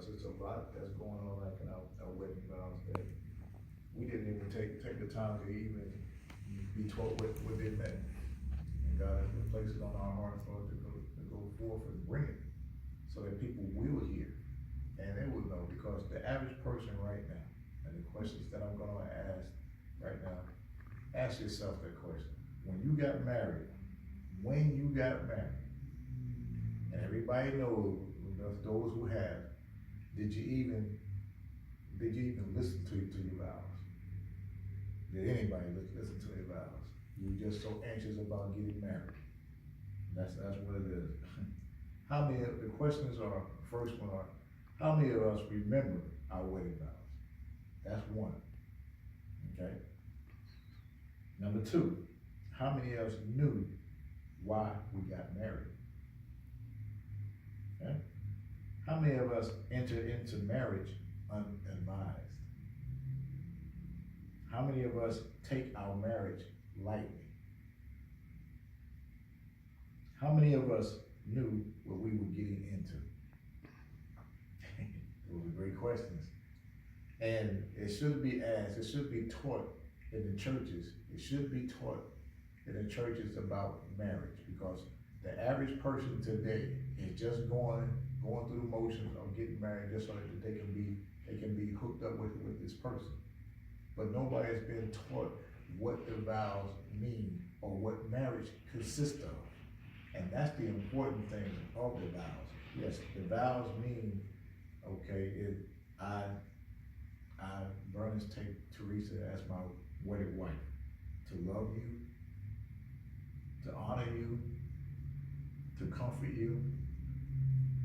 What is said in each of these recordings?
because it's a lot that's going on like in our wedding vows that we didn't even take the time to even be taught what they meant. And God has placed it on our heart for us to go forth and bring it so that people will hear and they will know, because the average person right now, and the questions that I'm gonna ask right now, ask yourself that question. When you got married, and everybody knows, those who have, did you even listen to your vows? Did anybody listen to their vows? You were just so anxious about getting married. That's what it is. How many of the questions are, first one are, how many of us remember our wedding vows? That's one, okay? Number two, how many of us knew why we got married? Okay? How many of us entered into marriage unadvised? How many of us take our marriage lightly? How many of us knew what we were getting into? Those are great questions. And it should be asked, it should be taught in the churches. It should be taught in the churches about marriage, because the average person today is just going through the motions of getting married just so that they can be hooked up with this person. But nobody has been taught what the vows mean or what marriage consists of. And that's the important thing of the vows. Yes, the vows mean, okay, I, Bernice, take Teresa as my wedded wife, to love you, to honor you, to comfort you,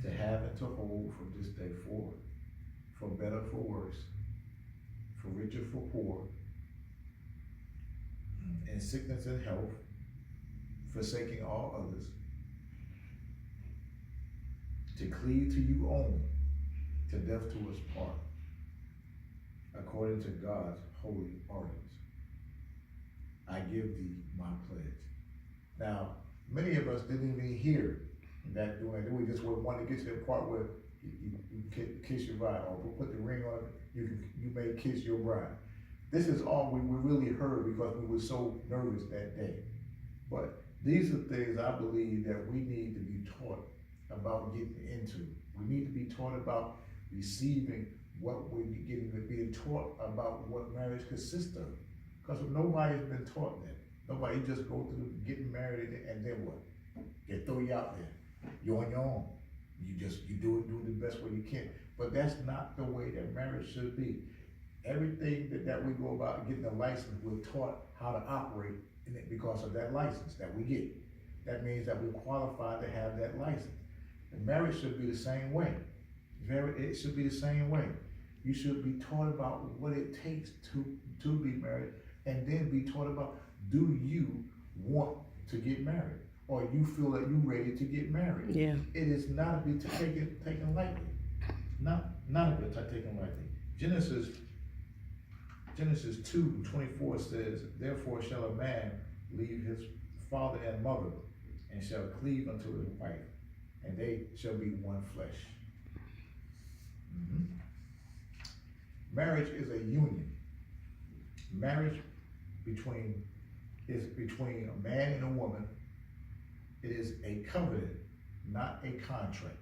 to have and to hold from this day forward, for better, for worse, for richer, for poor, in sickness and health, forsaking all others, to cleave to you only, to death to us part, according to God's holy ordinance. I give thee my pledge. Now, many of us didn't even hear that doing it. We just wanted to get to the part where you kiss your bride, or put the ring on, you may kiss your bride. This is all we really heard because we were so nervous that day. But these are things I believe that we need to be taught about getting into. We need to be taught about receiving what we're getting, being taught about what marriage consists of. Because nobody's been taught that. Nobody just go through getting married and then what? They throw you out there. You're on your own. You do the best way you can. But that's not the way that marriage should be. Everything that we go about getting a license, we're taught how to operate in it because of that license that we get. That means that we're qualified to have that license. And marriage should be the same way. It should be the same way. You should be taught about what it takes to be married, and then be taught about, do you want to get married? Or you feel that you're ready to get married? Yeah. It is not to be taken lightly. Not to be taken lightly. Genesis 2:24 says, therefore shall a man leave his father and mother, and shall cleave unto his wife, and they shall be one flesh. Mm-hmm. Marriage is a union. Marriage is between a man and a woman. It is a covenant, not a contract.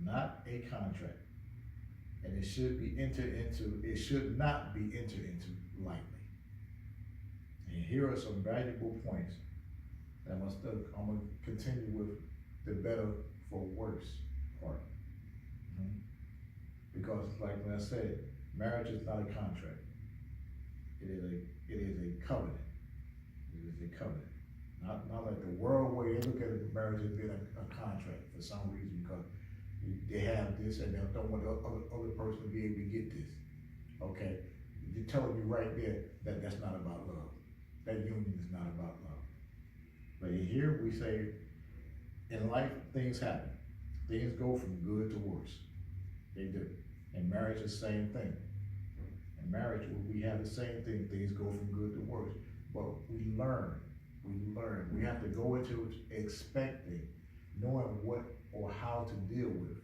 Not a contract. And it should not be entered into lightly. And here are some valuable points. And I'm going to continue with the better for worse part. Mm-hmm. Because like when I said, marriage is not a contract. It is a covenant. It is a covenant. Not like the world way they look at marriage as being a contract for some reason, because they have this and they don't want the other person to be able to get this. Okay, they're telling you right there that that's not about love. That union is not about love. But here we say, in life things happen. Things go from good to worse. They do. And marriage is the same thing. In marriage, we have the same thing. Things go from good to worse. But we learn. We have to go into expecting, knowing what or how to deal with